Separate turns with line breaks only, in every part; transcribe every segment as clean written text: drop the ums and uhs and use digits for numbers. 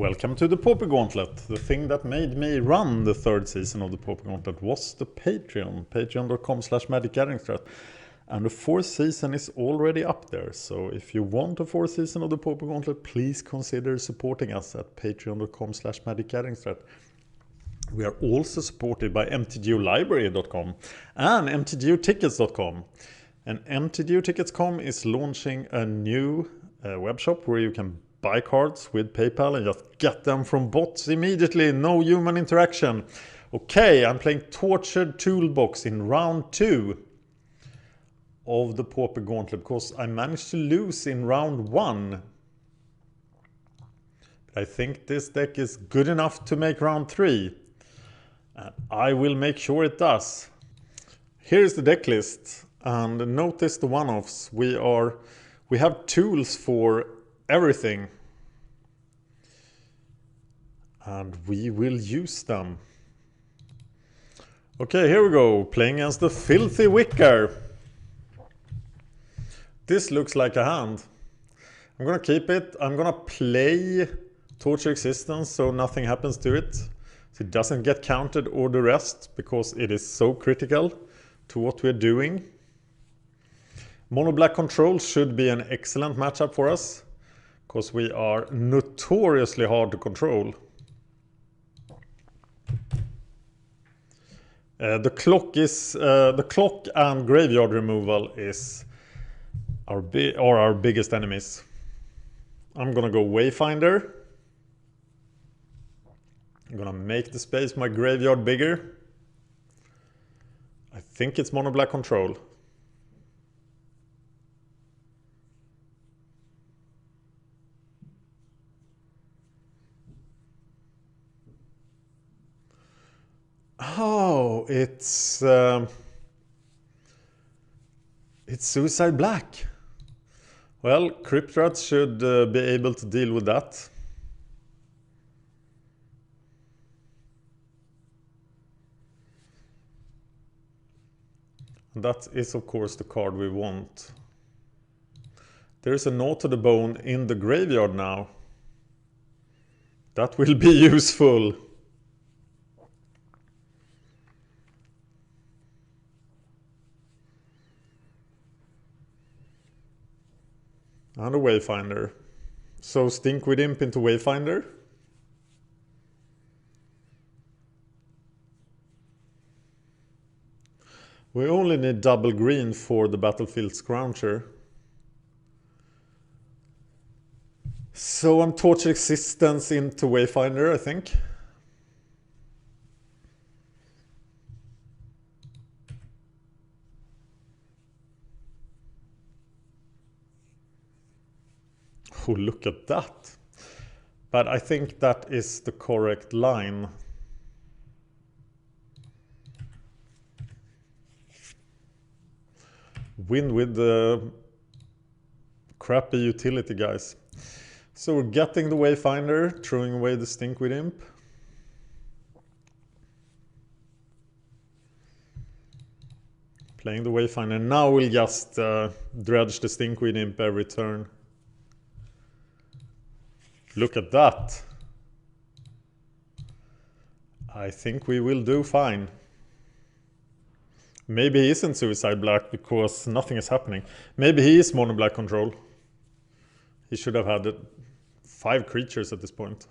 Welcome to the Pauper Gauntlet. The thing that made me run the third season of the Pauper Gauntlet was the Patreon. Patreon.com/magicgatheringstrat. And the fourth season is already up there. So if you want a fourth season of the Pauper Gauntlet, please consider supporting us at patreon.com/magicgatheringstrat. We are also supported by mtgolibrary.com and mtgotickets.com. And mtgotickets.com is launching a new webshop where you can buy cards with PayPal and just get them from bots immediately. No human interaction. Okay, I'm playing Tortured Toolbox in round 2 of the Pauper Gauntlet because I managed to lose in round 1. I think this deck is good enough to make round 3. And I will make sure it does. Here's the deck list. And notice the one-offs. We have tools for everything. And we will use them. Okay, here we go. Playing against the Filthy Wicker. This looks like a hand. I'm gonna keep it. I'm gonna play Torture Existence so nothing happens to it. So it doesn't get counted or the rest because it is so critical to what we're doing. Mono Black Control should be an excellent matchup for us because we are notoriously hard to control. The clock and graveyard removal is our biggest enemies. I'm gonna go Wayfinder. I'm gonna make the space my graveyard bigger. I think it's Mono Black Control. Oh, it's Suicide Black. Well, Cryptrats should be able to deal with that. That is of course the card we want. There's a Gnaw to the Bone in the graveyard now. That will be useful. And a Wayfinder. So Stinkweed Imp into Wayfinder. We only need double green for the Battlefield Scrounger. So I'm Torture Existence into Wayfinder, I think. Oh, look at that. But I think that is the correct line. Win with the crappy utility guys. So we're getting the Wayfinder, throwing away the Stinkweed Imp. Playing the Wayfinder. Now we'll just dredge the Stinkweed Imp every turn. Look at that. I think we will do fine. Maybe he isn't Suicide Black because nothing is happening. Maybe he is Mono Black Control. He should have had 5 creatures at this point.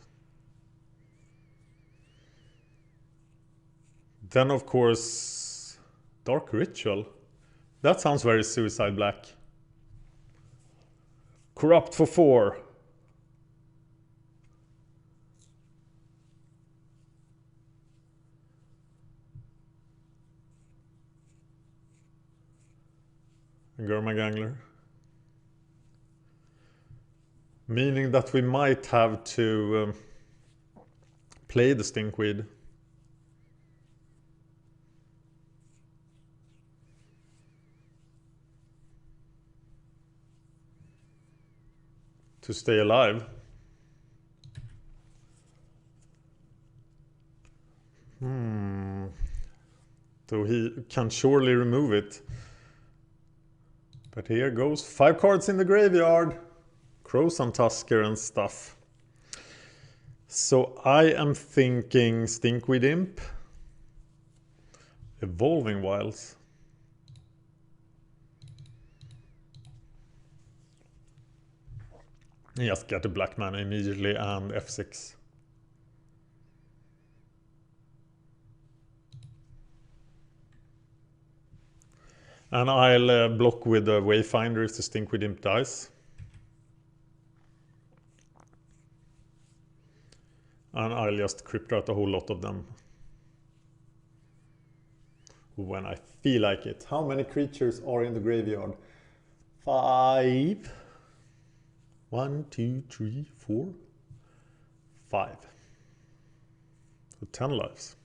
Then of course Dark Ritual. That sounds very Suicide Black. Corrupt for 4. Gangler. Meaning that we might have to play the Stinkweed. To stay alive. So he can surely remove it. But here goes 5 cards in the graveyard. Crows on Tusker and stuff. So I am thinking Stinkweed Imp, Evolving Wilds. Just get a black mana immediately and F6. And I'll block with the Wayfinder if the Stinkweed Imp dies. And I'll just crypt out a whole lot of them when I feel like it. How many creatures are in the graveyard? 5. 1, 2, 3, 4, 5. So 10 lives.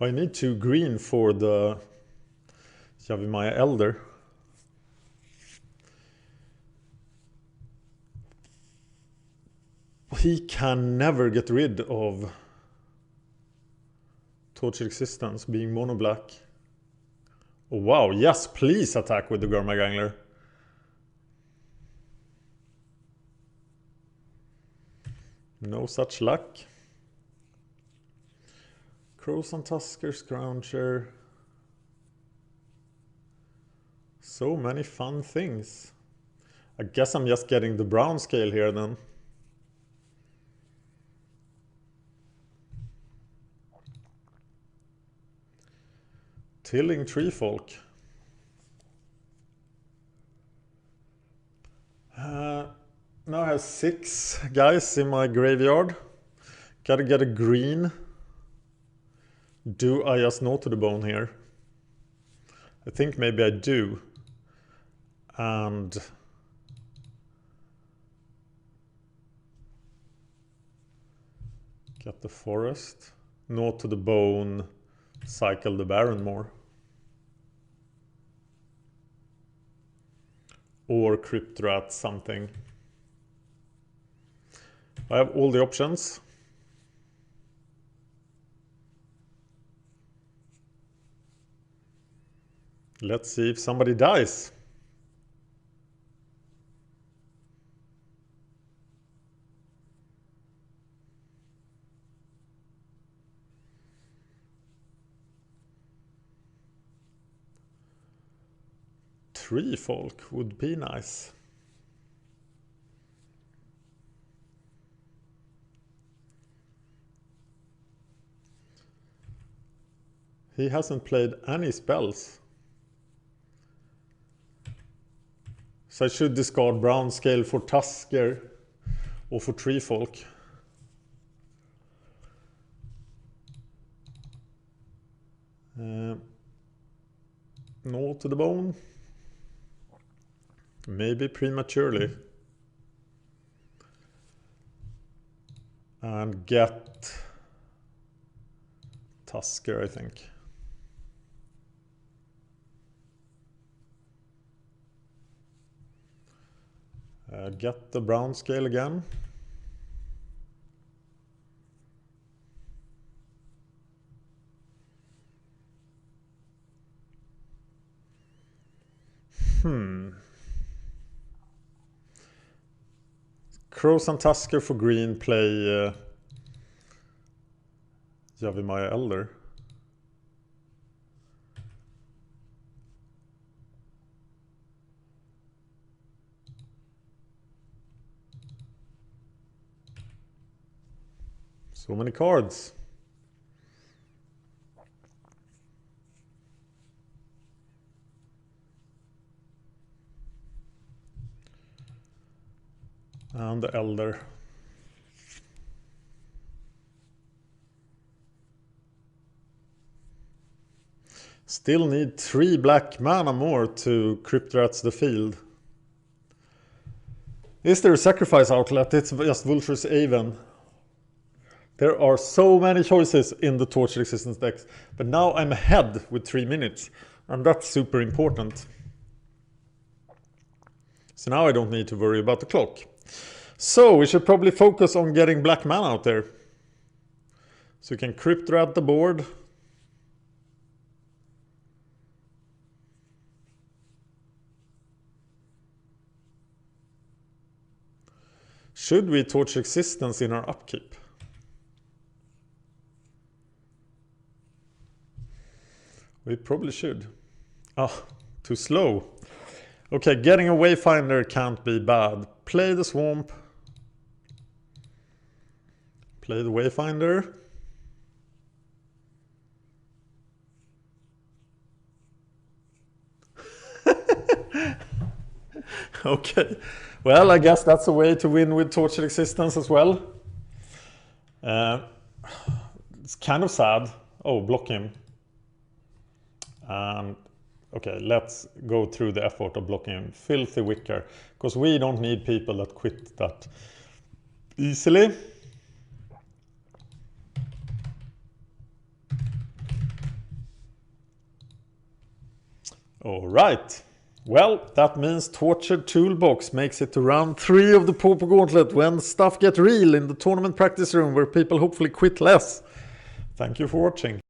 I need 2 green for the Yavimaya Elder. He can never get rid of Tortured Existence being mono black. Oh wow, yes, please attack with the Garmagangler. No such luck. Crows and Tusker, Scrounger. So many fun things. I guess I'm just getting the brown scale here then. Tilling Treefolk. Now I have 6 guys in my graveyard. Gotta get a green. Do I just Gnaw to the Bone here? I think maybe I do. And get the forest. Gnaw to the Bone. Cycle the Baron more. Or Crypt Rat something. I have all the options. Let's see if somebody dies. Treefolk would be nice. He hasn't played any spells. So I should discard brown scale for Tusker or for Treefolk. Gnaw to the Bone. Maybe prematurely. And get Tusker, I think. Get the brown scale again. Crows and Tusker for green play Yavimaya Elder. So many cards. And the Elder. Still need 3 black mana more to Crypt Rats the field. Is there a sacrifice outlet? It's just Vulture's Aven. There are so many choices in the Tortured Existence decks, but now I'm ahead with 3 minutes, and that's super important. So now I don't need to worry about the clock. So we should probably focus on getting black mana out there. So you can Crypt Rat the board. Should we torch existence in our upkeep? We probably should. Too slow. Okay, getting a Wayfinder can't be bad. Play the Swamp. Play the Wayfinder. Okay, well, I guess that's a way to win with Tortured Existence as well. It's kind of sad. Oh, block him. And okay, let's go through the effort of blocking him. Filthy Wicker, because we don't need people that quit that easily. All right. Well, that means Tortured Toolbox makes it to round 3 of the Pauper Gauntlet, when stuff gets real in the tournament practice room where people hopefully quit less. Thank you for watching.